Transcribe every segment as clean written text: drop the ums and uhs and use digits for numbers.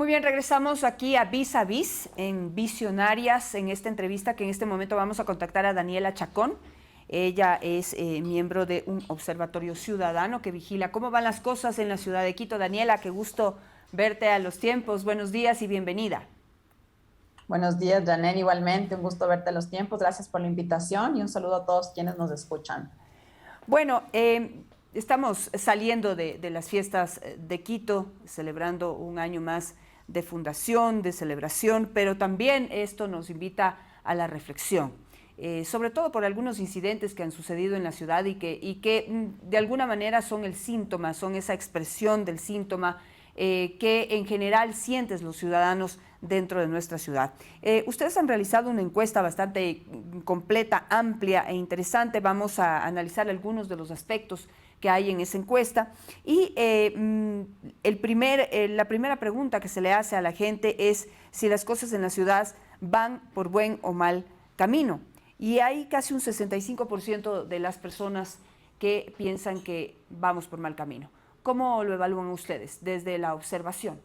Muy bien, regresamos aquí a Vis a Vis, en Visionarias, en esta entrevista que en este momento vamos a contactar a Daniela Chacón. Ella es miembro de un observatorio ciudadano que vigila cómo van las cosas en la ciudad de Quito. Daniela, qué gusto verte a los tiempos. Buenos días y bienvenida. Buenos días, Janet. Igualmente, un gusto verte a los tiempos. Gracias por la invitación y un saludo a todos quienes nos escuchan. Bueno, estamos saliendo de las fiestas de Quito, celebrando un año más de fundación, de celebración, pero también esto nos invita a la reflexión, sobre todo por algunos incidentes que han sucedido en la ciudad y que de alguna manera son el síntoma, son esa expresión del síntoma que en general sientes los ciudadanos dentro de nuestra ciudad. Ustedes han realizado una encuesta bastante completa, amplia e interesante. Vamos a analizar algunos de los aspectos que hay en esa encuesta. Y la primera pregunta que se le hace a la gente es si las cosas en la ciudad van por buen o mal camino. Y hay casi un 65% de las personas que piensan que vamos por mal camino. ¿Cómo lo evalúan ustedes desde la observación?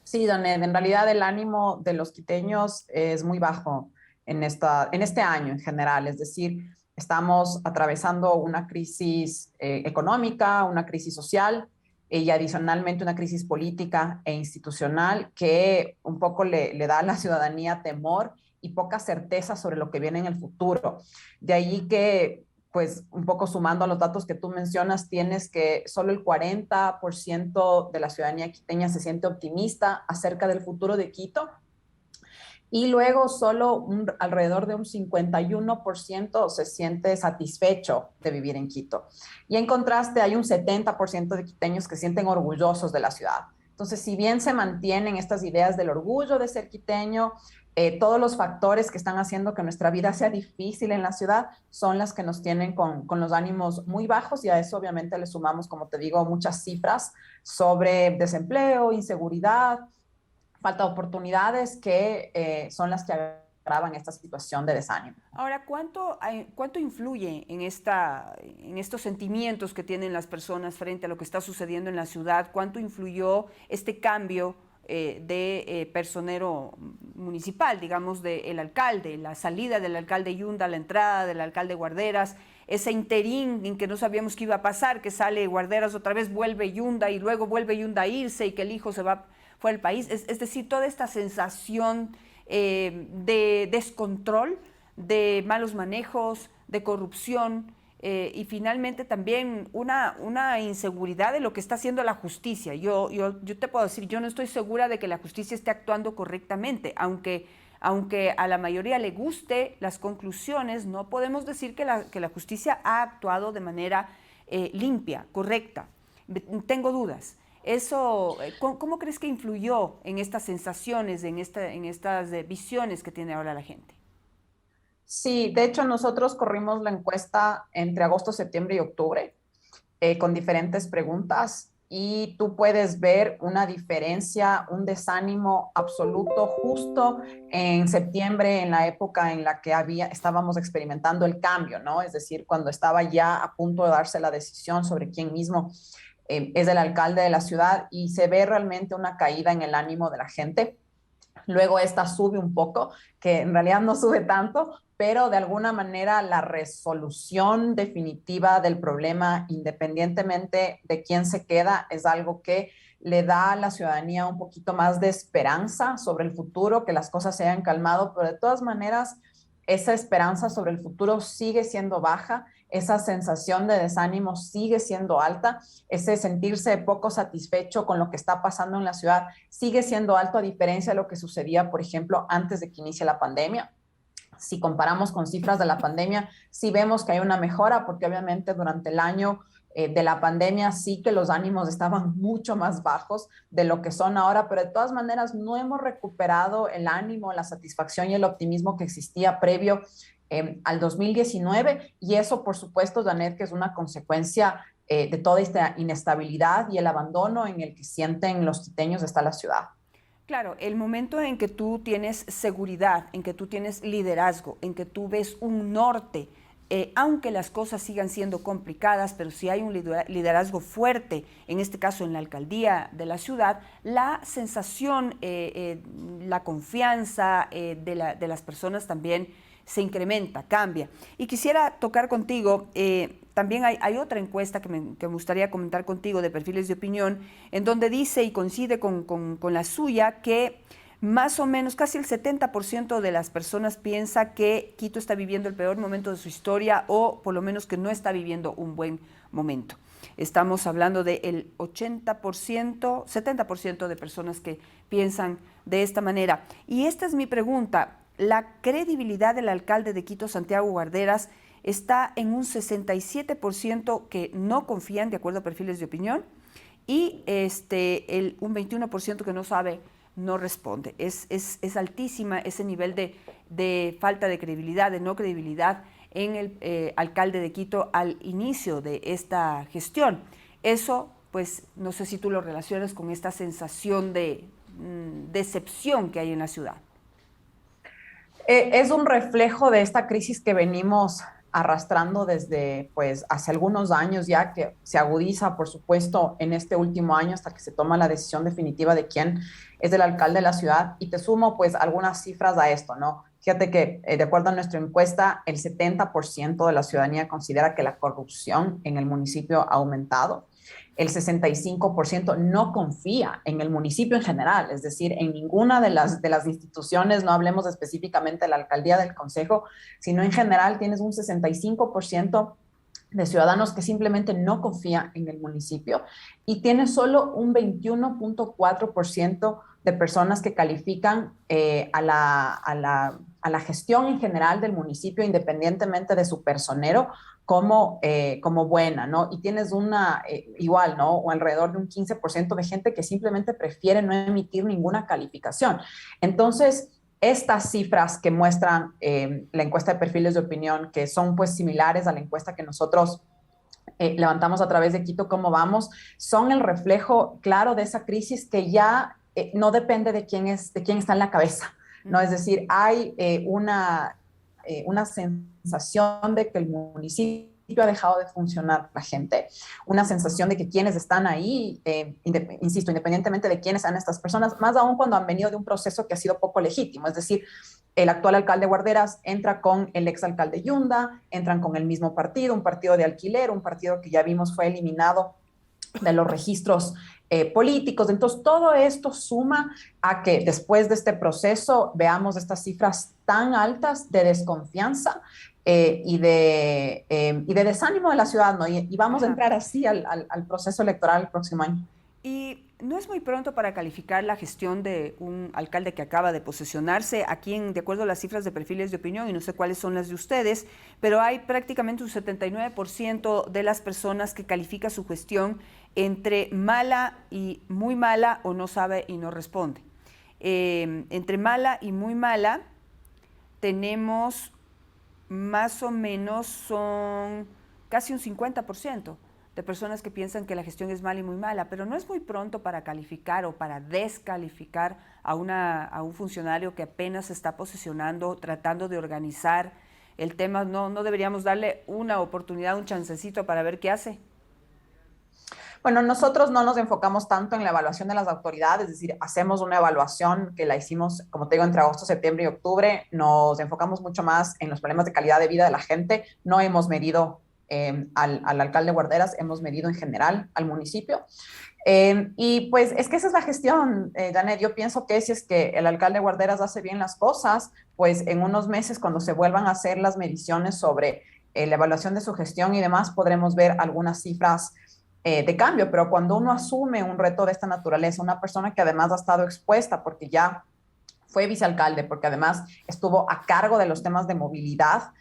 Sí, Janet, en realidad el ánimo de los quiteños es muy bajo en este año en general. Es decir, estamos atravesando una crisis económica, una crisis social y adicionalmente una crisis política e institucional que un poco le da a la ciudadanía temor y poca certeza sobre lo que viene en el futuro. De ahí que pues un poco sumando a los datos que tú mencionas, tienes que solo el 40% de la ciudadanía quiteña se siente optimista acerca del futuro de Quito y luego solo alrededor de un 51% se siente satisfecho de vivir en Quito. Y en contraste hay un 70% de quiteños que se sienten orgullosos de la ciudad. Entonces, si bien se mantienen estas ideas del orgullo de ser quiteño, todos los factores que están haciendo que nuestra vida sea difícil en la ciudad son las que nos tienen con los ánimos muy bajos y a eso obviamente le sumamos, como te digo, muchas cifras sobre desempleo, inseguridad, falta de oportunidades que son las que agravan esta situación de desánimo. Ahora, ¿cuánto influye en estos sentimientos que tienen las personas frente a lo que está sucediendo en la ciudad? ¿Cuánto influyó este cambio de personero municipal, digamos, del alcalde, la salida del alcalde Yunda, la entrada del alcalde Guarderas, ese interín en que no sabíamos qué iba a pasar, que sale Guarderas otra vez, vuelve Yunda y luego vuelve Yunda a irse y que el hijo se va fuera del país? Es decir, toda esta sensación de descontrol, de malos manejos, de corrupción y finalmente también una inseguridad de lo que está haciendo la justicia. Yo te puedo decir, yo no estoy segura de que la justicia esté actuando correctamente, aunque a la mayoría le guste las conclusiones, no podemos decir que la justicia ha actuado de manera limpia, correcta. Tengo dudas. Eso, ¿cómo crees que influyó en estas sensaciones, en estas visiones que tiene ahora la gente? Sí, de hecho nosotros corrimos la encuesta entre agosto, septiembre y octubre con diferentes preguntas y tú puedes ver una diferencia, un desánimo absoluto justo en septiembre, en la época en la que estábamos experimentando el cambio, ¿no? Es decir, cuando estaba ya a punto de darse la decisión sobre quién mismo es el alcalde de la ciudad y se ve realmente una caída en el ánimo de la gente. Luego esta sube un poco, que en realidad no sube tanto, pero de alguna manera la resolución definitiva del problema, independientemente de quién se queda, es algo que le da a la ciudadanía un poquito más de esperanza sobre el futuro, que las cosas se hayan calmado, pero de todas maneras esa esperanza sobre el futuro sigue siendo baja, esa sensación de desánimo sigue siendo alta, ese sentirse poco satisfecho con lo que está pasando en la ciudad sigue siendo alto a diferencia de lo que sucedía, por ejemplo, antes de que inicie la pandemia. Si comparamos con cifras de la pandemia, sí vemos que hay una mejora, porque obviamente durante el año de la pandemia sí que los ánimos estaban mucho más bajos de lo que son ahora, pero de todas maneras no hemos recuperado el ánimo, la satisfacción y el optimismo que existía previo al 2019 y eso por supuesto, Janet, que es una consecuencia de toda esta inestabilidad y el abandono en el que sienten los quiteños hasta la ciudad. Claro, el momento en que tú tienes seguridad, en que tú tienes liderazgo, en que tú ves un norte aunque las cosas sigan siendo complicadas, pero si hay un liderazgo fuerte, en este caso en la alcaldía de la ciudad, la sensación, la confianza de las personas también se incrementa, cambia. Y quisiera tocar contigo, también hay otra encuesta que me gustaría comentar contigo de perfiles de opinión, en donde dice y coincide con la suya que más o menos casi el 70% de las personas piensa que Quito está viviendo el peor momento de su historia o por lo menos que no está viviendo un buen momento. Estamos hablando del 80%, 70% de personas que piensan de esta manera. Y esta es mi pregunta. La credibilidad del alcalde de Quito, Santiago Guarderas, está en un 67% que no confían, de acuerdo a perfiles de opinión, y un 21% que no sabe, no responde. Es altísima ese nivel de falta de credibilidad, de no credibilidad en el alcalde de Quito al inicio de esta gestión. Eso, pues, no sé si tú lo relacionas con esta sensación de decepción que hay en la ciudad. Es un reflejo de esta crisis que venimos arrastrando desde, pues, hace algunos años ya, que se agudiza, por supuesto, en este último año hasta que se toma la decisión definitiva de quién es el alcalde de la ciudad. Y te sumo, pues, algunas cifras a esto, ¿no? Fíjate que, de acuerdo a nuestra encuesta, el 70% de la ciudadanía considera que la corrupción en el municipio ha aumentado. El 65% no confía en el municipio en general, es decir, en ninguna de las instituciones, no hablemos específicamente de la alcaldía, del consejo, sino en general tienes un 65% de ciudadanos que simplemente no confía en el municipio y tiene solo un 21.4% de personas que califican a la gestión en general del municipio, independientemente de su personero, como buena, ¿no? Y tienes igual, ¿no? O alrededor de un 15% de gente que simplemente prefiere no emitir ninguna calificación. Entonces, estas cifras que muestran la encuesta de perfiles de opinión, que son pues similares a la encuesta que nosotros levantamos a través de Quito Cómo Vamos, son el reflejo claro de esa crisis que ya no depende de quién está en la cabeza, ¿no? Es decir, hay una sensación de que el municipio ha dejado de funcionar la gente, una sensación de que quienes están ahí, insisto, independientemente de quiénes sean estas personas, más aún cuando han venido de un proceso que ha sido poco legítimo, es decir, el actual alcalde Guarderas entra con el exalcalde Yunda, entran con el mismo partido, un partido de alquiler, un partido que ya vimos fue eliminado de los registros políticos. Entonces, todo esto suma a que después de este proceso veamos estas cifras tan altas de desconfianza y de desánimo de la ciudad, ¿no? Y vamos a entrar así al proceso electoral el próximo año. Y no es muy pronto para calificar la gestión de un alcalde que acaba de posesionarse. Aquí, de acuerdo a las cifras de perfiles de opinión, y no sé cuáles son las de ustedes, pero hay prácticamente un 79% de las personas que califica su gestión entre mala y muy mala o no sabe y no responde. Entre mala y muy mala tenemos más o menos, son casi un 50% de personas que piensan que la gestión es mala y muy mala, pero no es muy pronto para calificar o para descalificar a un funcionario que apenas se está posesionando, tratando de organizar el tema. ¿No deberíamos darle una oportunidad, un chancecito para ver qué hace? Bueno, nosotros no nos enfocamos tanto en la evaluación de las autoridades, es decir, hacemos una evaluación que la hicimos, como te digo, entre agosto, septiembre y octubre. Nos enfocamos mucho más en los problemas de calidad de vida de la gente. No hemos medido al alcalde Guarderas, hemos medido en general al municipio. Y pues es que esa es la gestión, Janet. Yo pienso que si es que el alcalde Guarderas hace bien las cosas, pues en unos meses, cuando se vuelvan a hacer las mediciones sobre la evaluación de su gestión y demás, podremos ver algunas cifras de cambio. Pero cuando uno asume un reto de esta naturaleza, una persona que además ha estado expuesta porque ya fue vicealcalde, porque además estuvo a cargo de los temas de movilidad,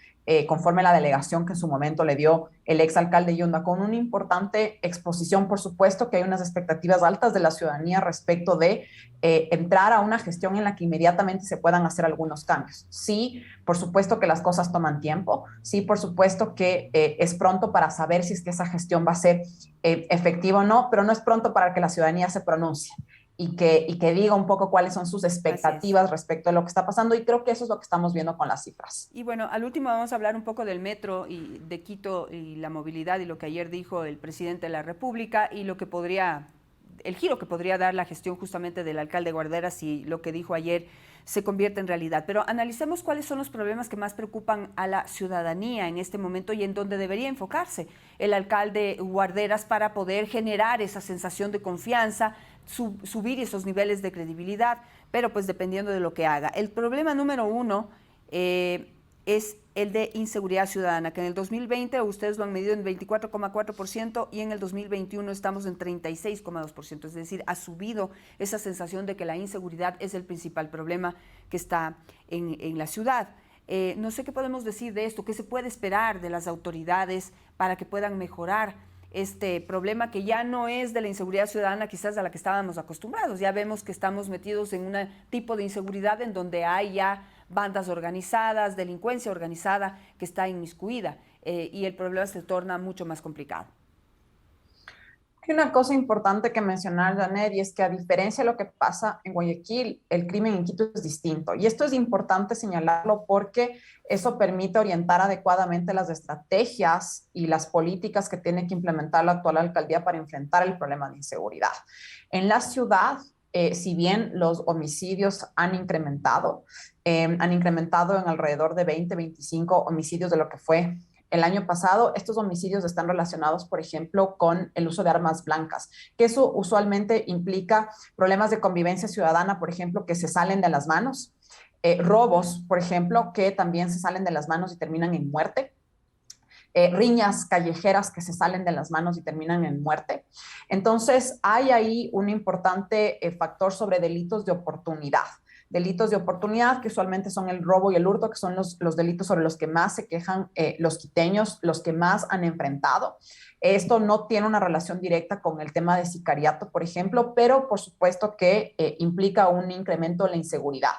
conforme a la delegación que en su momento le dio el exalcalde Yunda, con una importante exposición, por supuesto que hay unas expectativas altas de la ciudadanía respecto de entrar a una gestión en la que inmediatamente se puedan hacer algunos cambios. Sí, por supuesto que las cosas toman tiempo, sí, por supuesto que es pronto para saber si es que esa gestión va a ser efectiva o no, pero no es pronto para que la ciudadanía se pronuncie. y que diga un poco cuáles son sus Así es. expectativas respecto a lo que está pasando, y creo que eso es lo que estamos viendo con las cifras. Y bueno, al último vamos a hablar un poco del metro y de Quito y la movilidad y lo que ayer dijo el presidente de la República y lo que podría, el giro que podría dar la gestión justamente del alcalde Guarderas si lo que dijo ayer se convierte en realidad. Pero analicemos cuáles son los problemas que más preocupan a la ciudadanía en este momento y en donde debería enfocarse el alcalde Guarderas para poder generar esa sensación de confianza, subir esos niveles de credibilidad, pero pues dependiendo de lo que haga. El problema número uno es el de inseguridad ciudadana, que en el 2020 ustedes lo han medido en 24,4% y en el 2021 estamos en 36,2%, es decir, ha subido esa sensación de que la inseguridad es el principal problema que está en la ciudad. No sé qué podemos decir de esto, qué se puede esperar de las autoridades para que puedan mejorar este problema que ya no es de la inseguridad ciudadana quizás a la que estábamos acostumbrados. Ya vemos que estamos metidos en un tipo de inseguridad en donde hay ya bandas organizadas, delincuencia organizada que está inmiscuida y el problema se torna mucho más complicado. Hay una cosa importante que mencionar, Janet, y es que a diferencia de lo que pasa en Guayaquil, el crimen en Quito es distinto. Y esto es importante señalarlo porque eso permite orientar adecuadamente las estrategias y las políticas que tiene que implementar la actual alcaldía para enfrentar el problema de inseguridad. En la ciudad, si bien los homicidios han incrementado en alrededor de 20, 25 homicidios de lo que fue el año pasado. Estos homicidios están relacionados, por ejemplo, con el uso de armas blancas, que eso usualmente implica problemas de convivencia ciudadana, por ejemplo, que se salen de las manos, robos, por ejemplo, que también se salen de las manos y terminan en muerte. Riñas callejeras que se salen de las manos y terminan en muerte. Entonces, hay ahí un importante factor sobre delitos de oportunidad. Delitos de oportunidad que usualmente son el robo y el hurto, que son los delitos sobre los que más se quejan los quiteños, los que más han enfrentado. Esto no tiene una relación directa con el tema de sicariato, por ejemplo, pero por supuesto que implica un incremento de la inseguridad.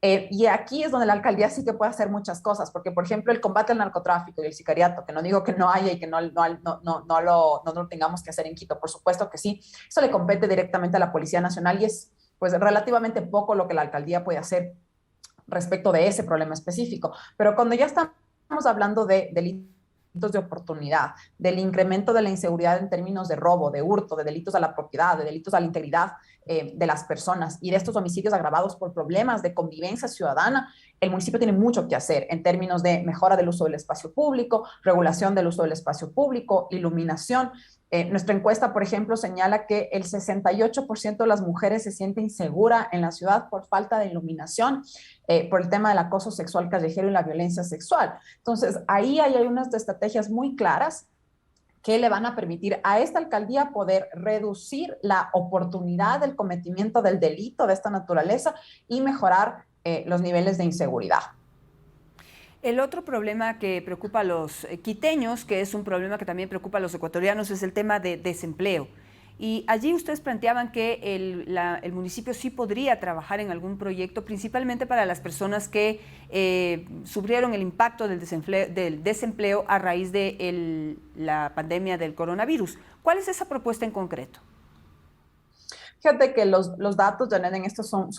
Y aquí es donde la alcaldía sí que puede hacer muchas cosas, porque, por ejemplo, el combate al narcotráfico y el sicariato, que no digo que no haya y que no lo tengamos que hacer en Quito, por supuesto que sí, eso le compete directamente a la Policía Nacional y es pues relativamente poco lo que la alcaldía puede hacer respecto de ese problema específico. Pero cuando ya estamos hablando de delitos de oportunidad, del incremento de la inseguridad en términos de robo, de hurto, de delitos a la propiedad, de delitos a la integridad de las personas y de estos homicidios agravados por problemas de convivencia ciudadana, el municipio tiene mucho que hacer en términos de mejora del uso del espacio público, regulación del uso del espacio público, iluminación. Nuestra encuesta, por ejemplo, señala que el 68% de las mujeres se siente insegura en la ciudad por falta de iluminación, por el tema del acoso sexual callejero y la violencia sexual. Entonces, ahí hay unas estrategias muy claras que le van a permitir a esta alcaldía poder reducir la oportunidad del cometimiento del delito de esta naturaleza y mejorar los niveles de inseguridad. El otro problema que preocupa a los quiteños, que es un problema que también preocupa a los ecuatorianos, es el tema de desempleo. Y allí ustedes planteaban que el municipio sí podría trabajar en algún proyecto, principalmente para las personas que sufrieron el impacto del desempleo a raíz de la pandemia del coronavirus. ¿Cuál es esa propuesta en concreto? Fíjate que los datos, Janet, en esto son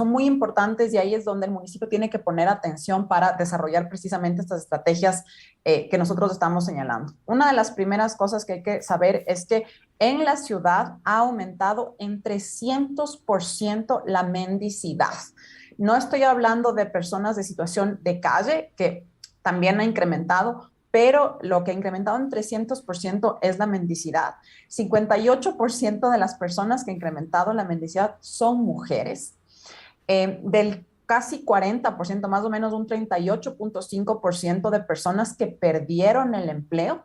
muy importantes y ahí es donde el municipio tiene que poner atención para desarrollar precisamente estas estrategias que nosotros estamos señalando. Una de las primeras cosas que hay que saber es que en la ciudad ha aumentado en 300% la mendicidad. No estoy hablando de personas de situación de calle, que también ha incrementado, pero lo que ha incrementado en 300% es la mendicidad. 58% de las personas que ha incrementado la mendicidad son mujeres. Del casi 40%, más o menos un 38,5% de personas que perdieron el empleo,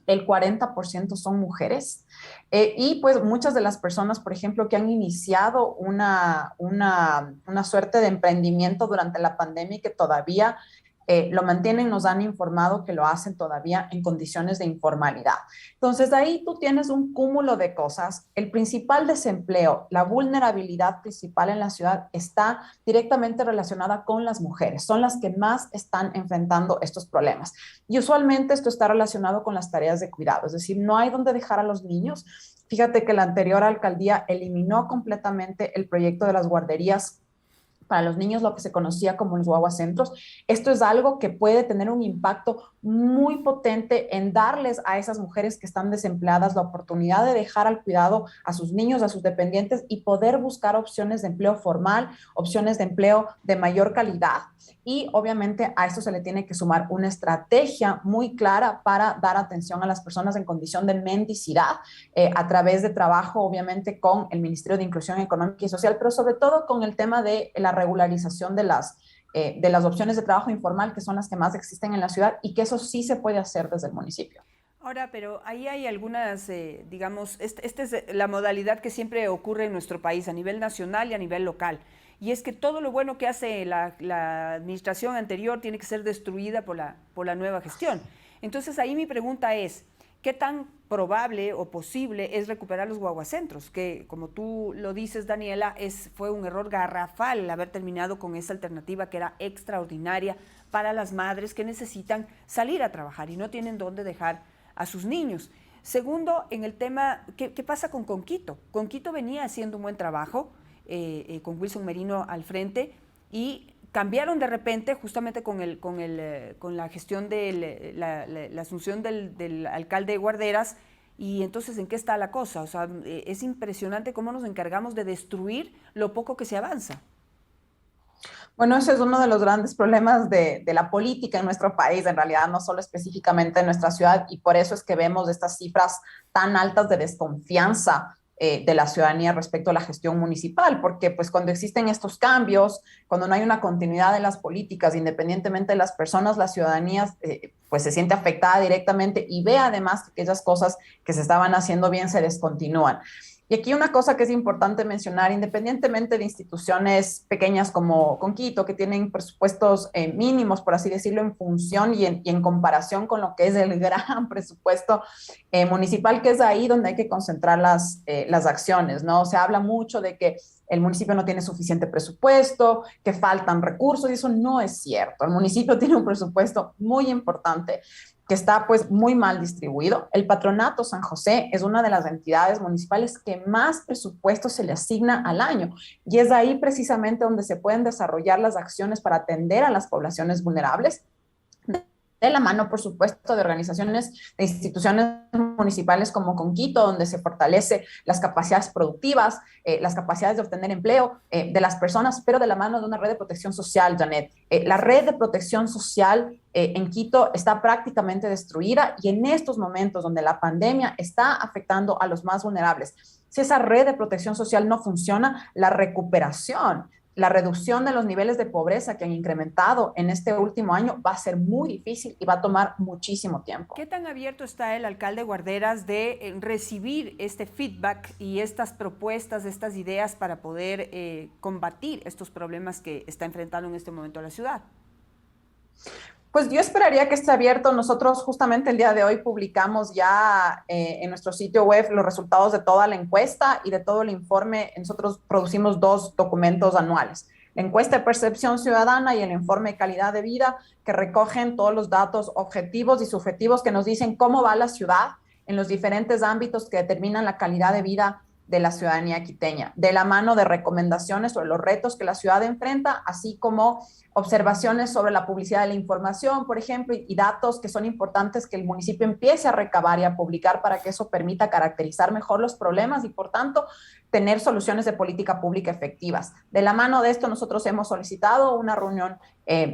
el 40% son mujeres. Y pues muchas de las personas, por ejemplo, que han iniciado una suerte de emprendimiento durante la pandemia y que todavía lo mantienen, nos han informado que lo hacen todavía en condiciones de informalidad. Entonces, ahí tú tienes un cúmulo de cosas. El principal desempleo, la vulnerabilidad principal en la ciudad está directamente relacionada con las mujeres. Son las que más están enfrentando estos problemas. Y usualmente esto está relacionado con las tareas de cuidado, es decir, no hay donde dejar a los niños. Fíjate que la anterior alcaldía eliminó completamente el proyecto de las guarderías para los niños, lo que se conocía como los guaguacentros. Esto es algo que puede tener un impacto muy potente en darles a esas mujeres que están desempleadas la oportunidad de dejar al cuidado a sus niños, a sus dependientes y poder buscar opciones de empleo formal, opciones de empleo de mayor calidad. Y obviamente a esto se le tiene que sumar una estrategia muy clara para dar atención a las personas en condición de mendicidad a través de trabajo, obviamente, con el Ministerio de Inclusión Económica y Social, pero sobre todo con el tema de la regularización de las opciones de trabajo informal, que son las que más existen en la ciudad y que eso sí se puede hacer desde el municipio. Ahora, pero ahí hay algunas, digamos, esta es la modalidad que siempre ocurre en nuestro país a nivel nacional y a nivel local. Y es que todo lo bueno que hace la administración anterior tiene que ser destruida por la nueva gestión. Entonces ahí mi pregunta es, ¿qué tan probable o posible es recuperar los guaguacentros? Que, como tú lo dices, Daniela, fue un error garrafal haber terminado con esa alternativa que era extraordinaria para las madres que necesitan salir a trabajar y no tienen dónde dejar a sus niños. Segundo, en el tema, ¿qué pasa con Conquito? Conquito venía haciendo un buen trabajo con Wilson Merino al frente y cambiaron de repente justamente con la gestión de la asunción del alcalde de Guarderas. Y entonces, ¿en qué está la cosa? O sea, es impresionante cómo nos encargamos de destruir lo poco que se avanza. Bueno, ese es uno de los grandes problemas de la política en nuestro país, en realidad, no solo específicamente en nuestra ciudad, y por eso es que vemos estas cifras tan altas de desconfianza de la ciudadanía respecto a la gestión municipal, porque pues cuando existen estos cambios, cuando no hay una continuidad de las políticas, independientemente de las personas, la ciudadanía pues se siente afectada directamente y ve además que aquellas cosas que se estaban haciendo bien se descontinúan. Y aquí una cosa que es importante mencionar, independientemente de instituciones pequeñas como Conquito, que tienen presupuestos mínimos, por así decirlo, en función y en comparación con lo que es el gran presupuesto municipal, que es ahí donde hay que concentrar las acciones, ¿no? Se habla mucho de que el municipio no tiene suficiente presupuesto, que faltan recursos, y eso no es cierto. El municipio tiene un presupuesto muy importante que está pues muy mal distribuido. El Patronato San José es una de las entidades municipales que más presupuesto se le asigna al año y es ahí precisamente donde se pueden desarrollar las acciones para atender a las poblaciones vulnerables de la mano, por supuesto, de organizaciones, de instituciones municipales como Conquito, donde se fortalece las capacidades productivas, las capacidades de obtener empleo de las personas, pero de la mano de una red de protección social, Janet. La red de protección social en Quito está prácticamente destruida y en estos momentos donde la pandemia está afectando a los más vulnerables, si esa red de protección social no funciona, la recuperación, la reducción de los niveles de pobreza que han incrementado en este último año va a ser muy difícil y va a tomar muchísimo tiempo. ¿Qué tan abierto está el alcalde Guarderas de recibir este feedback y estas propuestas, estas ideas para poder combatir estos problemas que está enfrentando en este momento la ciudad? Pues yo esperaría que esté abierto. Nosotros justamente el día de hoy publicamos ya en nuestro sitio web los resultados de toda la encuesta y de todo el informe. Nosotros producimos 2 documentos anuales: la encuesta de percepción ciudadana y el informe de calidad de vida, que recogen todos los datos objetivos y subjetivos que nos dicen cómo va la ciudad en los diferentes ámbitos que determinan la calidad de vida de la ciudadanía quiteña, de la mano de recomendaciones sobre los retos que la ciudad enfrenta, así como observaciones sobre la publicidad de la información, por ejemplo, y datos que son importantes que el municipio empiece a recabar y a publicar para que eso permita caracterizar mejor los problemas y, por tanto, tener soluciones de política pública efectivas. De la mano de esto, nosotros hemos solicitado una reunión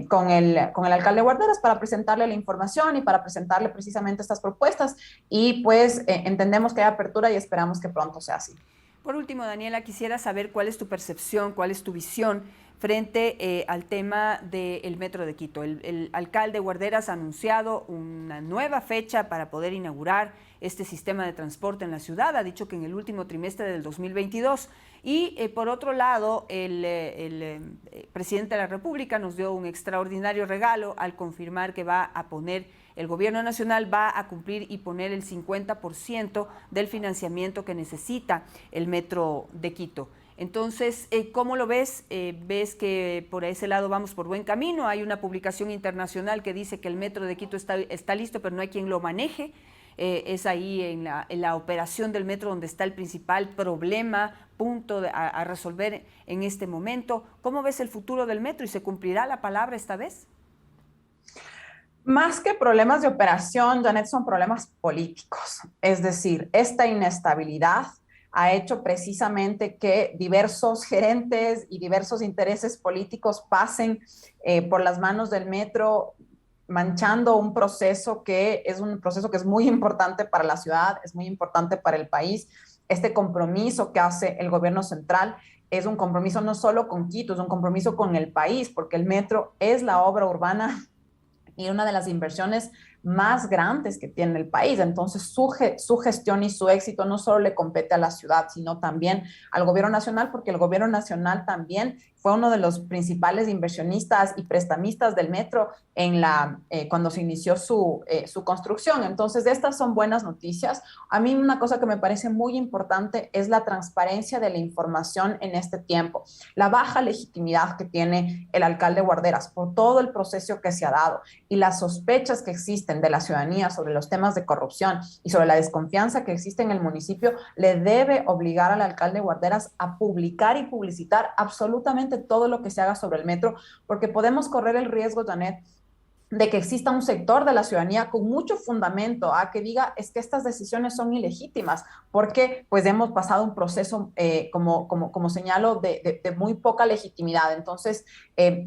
con el alcalde Guarderas para presentarle la información y para presentarle precisamente estas propuestas y pues entendemos que hay apertura y esperamos que pronto sea así. Por último, Daniela, quisiera saber cuál es tu percepción, cuál es tu visión frente al tema del Metro de Quito. El alcalde Guarderas ha anunciado una nueva fecha para poder inaugurar este sistema de transporte en la ciudad. Ha dicho que en el último trimestre del 2022. Y por otro lado, el presidente de la República nos dio un extraordinario regalo al confirmar que va a poner, el gobierno nacional va a cumplir y poner el 50% del financiamiento que necesita el Metro de Quito. Entonces, ¿cómo lo ves? ¿Ves que por ese lado vamos por buen camino? Hay una publicación internacional que dice que el Metro de Quito está listo, pero no hay quien lo maneje. Es ahí en la operación del metro donde está el principal problema, punto a resolver en este momento. ¿Cómo ves el futuro del metro y se cumplirá la palabra esta vez? Más que problemas de operación, Janet, son problemas políticos. Es decir, esta inestabilidad ha hecho precisamente que diversos gerentes y diversos intereses políticos pasen por las manos del metro, manchando un proceso que es muy importante para la ciudad, es muy importante para el país. Este compromiso que hace el gobierno central es un compromiso no solo con Quito, es un compromiso con el país, porque el metro es la obra urbana y una de las inversiones más grandes que tiene el país. Entonces, su gestión y su éxito no solo le compete a la ciudad, sino también al gobierno nacional, porque el gobierno nacional también fue uno de los principales inversionistas y prestamistas del metro cuando se inició su construcción. Entonces, estas son buenas noticias. A mí una cosa que me parece muy importante es la transparencia de la información en este tiempo, la baja legitimidad que tiene el alcalde Guarderas por todo el proceso que se ha dado y las sospechas que existen de la ciudadanía sobre los temas de corrupción y sobre la desconfianza que existe en el municipio, le debe obligar al alcalde Guarderas a publicar y publicitar absolutamente todo lo que se haga sobre el metro, porque podemos correr el riesgo, Janet, de que exista un sector de la ciudadanía con mucho fundamento que diga es que estas decisiones son ilegítimas, porque pues hemos pasado un proceso, como señalo, de muy poca legitimidad. Entonces,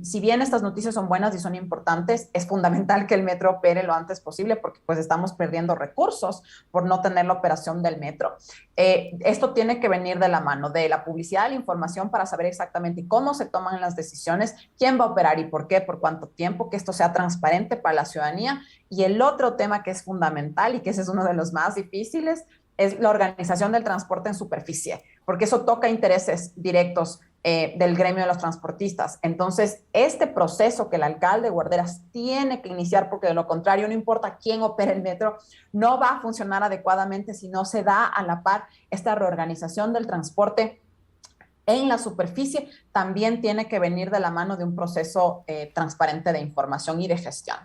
si bien estas noticias son buenas y son importantes, es fundamental que el metro opere lo antes posible, porque pues estamos perdiendo recursos por no tener la operación del metro. Esto tiene que venir de la mano de la publicidad, de la información, para saber exactamente cómo se toman las decisiones, quién va a operar y por qué, por cuánto tiempo, que esto sea transparente para la ciudadanía. Y el otro tema que es fundamental y que ese es uno de los más difíciles es la organización del transporte en superficie, porque eso toca intereses directos del gremio de los transportistas. Entonces, este proceso que el alcalde Guarderas tiene que iniciar, porque de lo contrario, no importa quién opere el metro, no va a funcionar adecuadamente si no se da a la par esta reorganización del transporte en la superficie, también tiene que venir de la mano de un proceso transparente de información y de gestión.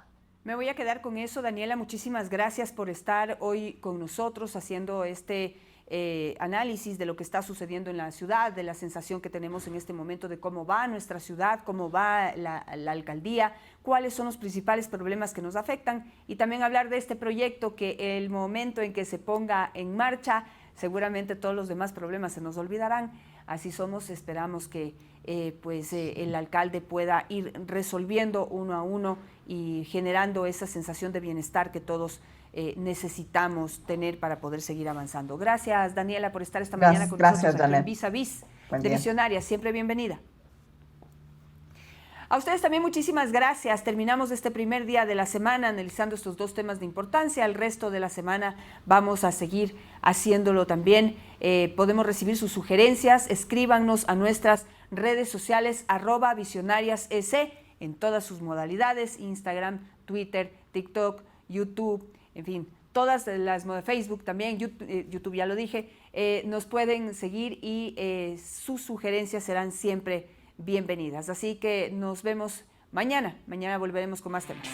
Me voy a quedar con eso, Daniela. Muchísimas gracias por estar hoy con nosotros haciendo este análisis de lo que está sucediendo en la ciudad, de la sensación que tenemos en este momento de cómo va nuestra ciudad, cómo va la alcaldía, cuáles son los principales problemas que nos afectan y también hablar de este proyecto que el momento en que se ponga en marcha, seguramente todos los demás problemas se nos olvidarán. Así somos, esperamos que el alcalde pueda ir resolviendo uno a uno y generando esa sensación de bienestar que todos necesitamos tener para poder seguir avanzando. Gracias, Daniela, por estar esta mañana con nosotros aquí en Vis a Vis de Visionaria. Siempre bienvenida. A ustedes también muchísimas gracias. Terminamos este primer día de la semana analizando estos dos temas de importancia. El resto de la semana vamos a seguir haciéndolo también. Podemos recibir sus sugerencias. Escríbanos a nuestras redes sociales @visionariasec en todas sus modalidades: Instagram, Twitter, TikTok, YouTube, en fin, todas las Facebook también, YouTube ya lo dije. Nos pueden seguir y sus sugerencias serán siempre bienvenidas. Así que nos vemos mañana. Mañana volveremos con más temas.